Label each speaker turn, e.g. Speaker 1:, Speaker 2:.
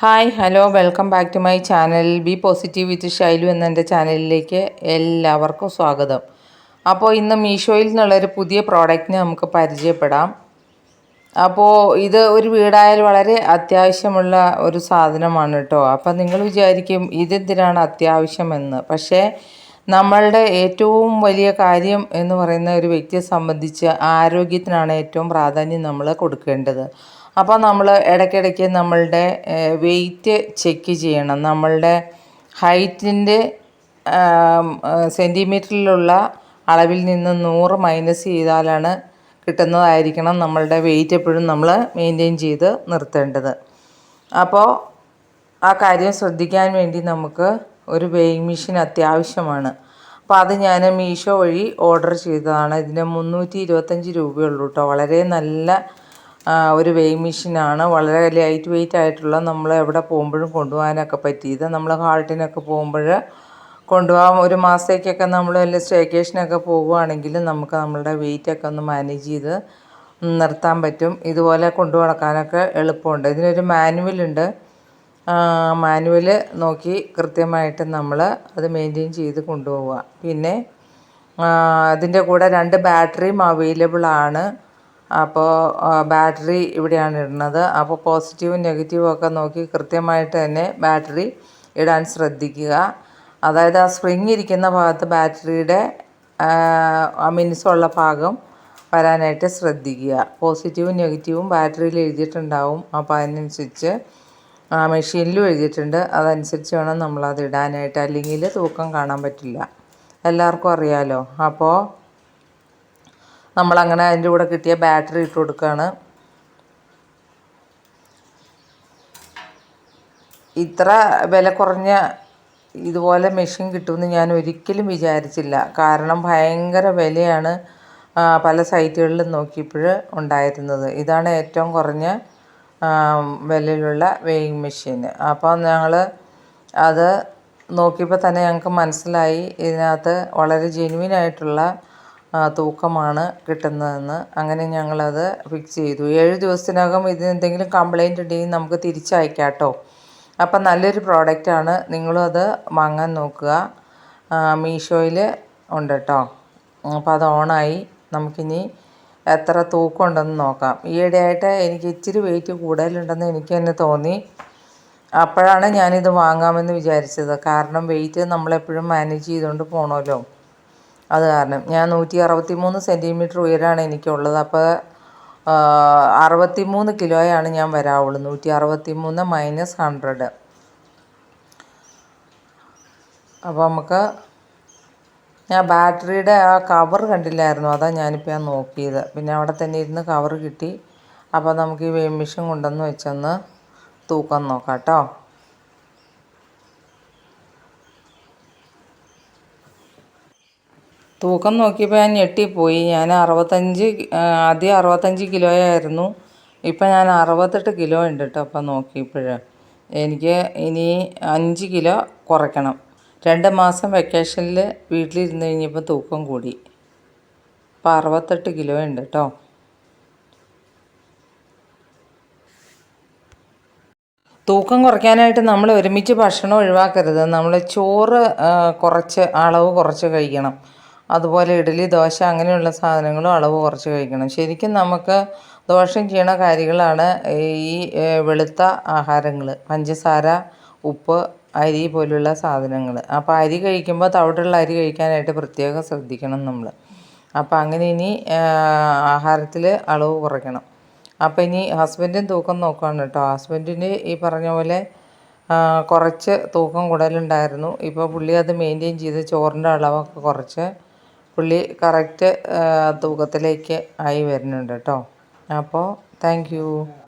Speaker 1: Hi hello welcome back to my channel be positive with Shailu എന്ന എൻ്റെ ചാനലിലേക്ക് എല്ലാവർക്കും സ്വാഗതം. അപ്പോൾ ഇന്ന് മീഷോയിൽ നിന്നുള്ളൊരു പുതിയ പ്രോഡക്റ്റിനെ നമുക്ക് പരിചയപ്പെടാം. അപ്പോൾ ഇത് ഒരു വീടായാൽ വളരെ അത്യാവശ്യമുള്ള ഒരു സാധനമാണ് കേട്ടോ. അപ്പോൾ നിങ്ങൾ വിചാരിക്കും ഇതെന്തിനാണ് അത്യാവശ്യമെന്ന്. പക്ഷേ നമ്മളുടെ ഏറ്റവും വലിയ കാര്യം എന്ന് പറയുന്ന ഒരു വ്യക്തിയെ സംബന്ധിച്ച് ആരോഗ്യത്തിനാണ് ഏറ്റവും പ്രാധാന്യം നമ്മൾ കൊടുക്കേണ്ടത്. അപ്പോൾ നമ്മൾ ഇടയ്ക്കിടയ്ക്ക് നമ്മളുടെ വെയിറ്റ് ചെക്ക് ചെയ്യണം. നമ്മളുടെ ഹൈറ്റിൻ്റെ സെൻറ്റിമീറ്ററിലുള്ള അളവിൽ നിന്ന് 100 മൈനസ് ചെയ്താലാണ് കിട്ടുന്നതായിരിക്കണം നമ്മളുടെ വെയിറ്റ് എപ്പോഴും നമ്മൾ മെയിൻറ്റെയിൻ ചെയ്ത് നിർത്തേണ്ടത്. അപ്പോൾ ആ കാര്യം ശ്രദ്ധിക്കാൻ വേണ്ടി നമുക്ക് ഒരു വെയിങ് മെഷീൻ അത്യാവശ്യമാണ്. അപ്പോൾ അത് ഞാൻ മീഷോ വഴി ഓർഡർ ചെയ്തതാണ്. ഇതിന് 325 രൂപയുള്ളൂ കേട്ടോ. വളരെ നല്ല ഒരു വെയിങ് മെഷീനാണ്. വളരെ ലൈറ്റ് വെയിറ്റ് ആയിട്ടുള്ള നമ്മൾ എവിടെ പോകുമ്പോഴും കൊണ്ടുപോകാനൊക്കെ പറ്റിയത്. നമ്മൾ ഹാൾട്ടിനൊക്കെ പോകുമ്പോൾ കൊണ്ടുപോകാൻ ഒരു മാസത്തേക്കൊക്കെ നമ്മൾ വല്ല സ്റ്റേക്കേഷനൊക്കെ പോകുകയാണെങ്കിൽ നമുക്ക് നമ്മളുടെ വെയിറ്റൊക്കെ ഒന്ന് മാനേജ് ചെയ്ത് നിർത്താൻ പറ്റും. ഇതുപോലെ കൊണ്ടു നടക്കാനൊക്കെ എളുപ്പമുണ്ട്. ഇതിനൊരു മാനുവലുണ്ട്. മാനുവൽ നോക്കി കൃത്യമായിട്ട് നമ്മൾ അത് മെയിൻറ്റെയിൻ ചെയ്ത് കൊണ്ടുപോവുക. പിന്നെ അതിൻ്റെ കൂടെ 2 ബാറ്ററിയും അവൈലബിൾ ആണ്. അപ്പോൾ ബാറ്ററി ഇവിടെയാണ് ഇടുന്നത്. അപ്പോൾ പോസിറ്റീവും നെഗറ്റീവും ഒക്കെ നോക്കി കൃത്യമായിട്ട് തന്നെ ബാറ്ററി ഇടാൻ ശ്രദ്ധിക്കുക. അതായത് ആ സ്പ്രിങ് ഇരിക്കുന്ന ഭാഗത്ത് ബാറ്ററിയുടെ മിനുസമുള്ള ഭാഗം വരാനായിട്ട് ശ്രദ്ധിക്കുക. പോസിറ്റീവും നെഗറ്റീവും ബാറ്ററിയിൽ എഴുതിയിട്ടുണ്ടാവും. അപ്പോൾ അതിനനുസരിച്ച് മെഷീനിലും എഴുതിയിട്ടുണ്ട്. അതനുസരിച്ച് വേണം നമ്മളത് ഇടാനായിട്ട്. അല്ലെങ്കിൽ തൂക്കം കാണാൻ പറ്റില്ല. എല്ലാവർക്കും അറിയാമല്ലോ. അപ്പോൾ നമ്മളങ്ങനെ അതിൻ്റെ കൂടെ കിട്ടിയ ബാറ്ററി ഇട്ട് കൊടുക്കുകയാണ്. ഇത്ര വില കുറഞ്ഞ ഇതുപോലെ മെഷീൻ കിട്ടുമെന്ന് ഞാൻ ഒരിക്കലും വിചാരിച്ചില്ല. കാരണം ഭയങ്കര വിലയാണ് പല സൈറ്റുകളിലും നോക്കിയപ്പോൾ ഉണ്ടായിരുന്നത്. ഇതാണ് ഏറ്റവും കുറഞ്ഞ വിലയിലുള്ള വെയിങ് മെഷീൻ. അപ്പോൾ ഞങ്ങൾ അത് നോക്കിയപ്പോൾ തന്നെ ഞങ്ങൾക്ക് മനസ്സിലായി ഇതിനകത്ത് വളരെ ജെന്യുവിനായിട്ടുള്ള തൂക്കമാണ് കിട്ടുന്നതെന്ന്. അങ്ങനെ ഞങ്ങളത് ഫിക്സ് ചെയ്തു. 7 ദിവസത്തിനകം ഇതിന് എന്തെങ്കിലും കംപ്ലൈൻറ്റ് ഉണ്ടെങ്കിൽ നമുക്ക് തിരിച്ചയക്കാം കേട്ടോ. അപ്പം നല്ലൊരു പ്രോഡക്റ്റാണ്. നിങ്ങളും അത് വാങ്ങാൻ നോക്കുക. മീഷോയിൽ ഉണ്ട് കേട്ടോ. അപ്പോൾ അത് ഓണായി. നമുക്കിനി എത്ര തൂക്കം ഉണ്ടെന്ന് നോക്കാം. ഈയിടെയായിട്ട് എനിക്ക് ഇച്ചിരി വെയിറ്റ് കൂടുതലുണ്ടെന്ന് എനിക്ക് തന്നെ തോന്നി. അപ്പോഴാണ് ഞാനിത് വാങ്ങാമെന്ന് വിചാരിച്ചത്. കാരണം വെയിറ്റ് നമ്മളെപ്പോഴും മാനേജ് ചെയ്തുകൊണ്ട് പോകണമല്ലോ. അത് കാരണം ഞാൻ 163 സെൻറ്റിമീറ്റർ ഉയരമാണ് എനിക്കുള്ളത്. അപ്പോൾ 63 കിലോയാണ് ഞാൻ വരാവുള്ളൂ. 163 മൈനസ് 100. അപ്പോൾ നമുക്ക് ഞാൻ ബാറ്ററിയുടെ ആ കവർ കണ്ടില്ലായിരുന്നു. അതാണ് ഞാനിപ്പോൾ നോക്കിയത്. പിന്നെ അവിടെ തന്നെ ഇരുന്ന് കവർ കിട്ടി. അപ്പോൾ നമുക്ക് ഈ വെയിങ് മെഷീൻ കൊണ്ടുവന്ന് വെച്ചൊന്ന് തൂക്കം നോക്കാം കേട്ടോ. തൂക്കം നോക്കിയപ്പോൾ ഞാൻ ഞെട്ടിപ്പോയി. ഞാൻ ആദ്യം 65 കിലോയായിരുന്നു. ഇപ്പം ഞാൻ 68 കിലോ ഉണ്ട് കേട്ടോ. അപ്പം നോക്കിയപ്പോൾ എനിക്ക് ഇനി 5 കിലോ കുറയ്ക്കണം. 2 മാസം വെക്കേഷനിൽ വീട്ടിലിരുന്ന് കഴിഞ്ഞപ്പോൾ തൂക്കം കൂടി. ഇപ്പം 68 കിലോ ഉണ്ട് കേട്ടോ. തൂക്കം കുറയ്ക്കാനായിട്ട് നമ്മൾ ഒരുമിച്ച് ഭക്ഷണം ഒഴിവാക്കരുത്. നമ്മൾ ചോറ് അളവ് കുറച്ച് കഴിക്കണം. അതുപോലെ ഇഡ്ഡലി, ദോശ അങ്ങനെയുള്ള സാധനങ്ങളും അളവ് കുറച്ച് കഴിക്കണം. ശരിക്കും നമുക്ക് ദോഷം ചെയ്യണ കാര്യങ്ങളാണ് ഈ വെളുത്ത ആഹാരങ്ങൾ, പഞ്ചസാര, ഉപ്പ്, അരി പോലുള്ള സാധനങ്ങൾ. അപ്പോൾ അരി കഴിക്കുമ്പോൾ തവിടുള്ള അരി കഴിക്കാനായിട്ട് പ്രത്യേകം ശ്രദ്ധിക്കണം നമ്മൾ. അപ്പോൾ അങ്ങനെ ഇനി ആഹാരത്തിൽ അളവ് കുറയ്ക്കണം. അപ്പോൾ ഇനി ഹസ്ബൻഡും തൂക്കം നോക്കുകയാണ് കേട്ടോ. ഹസ്ബൻഡിന് ഈ പറഞ്ഞ പോലെ കുറച്ച് തൂക്കം കൂടുതലുണ്ടായിരുന്നു. ഇപ്പോൾ പുള്ളി അത് മെയിൻറ്റെയിൻ ചെയ്ത് ചോറിൻ്റെ അളവൊക്കെ കുറച്ച് പുള്ളി കറക്റ്റ് തൂക്കത്തിലേക്ക് ആയി വരുന്നുണ്ട് കേട്ടോ. അപ്പോൾ താങ്ക് യു.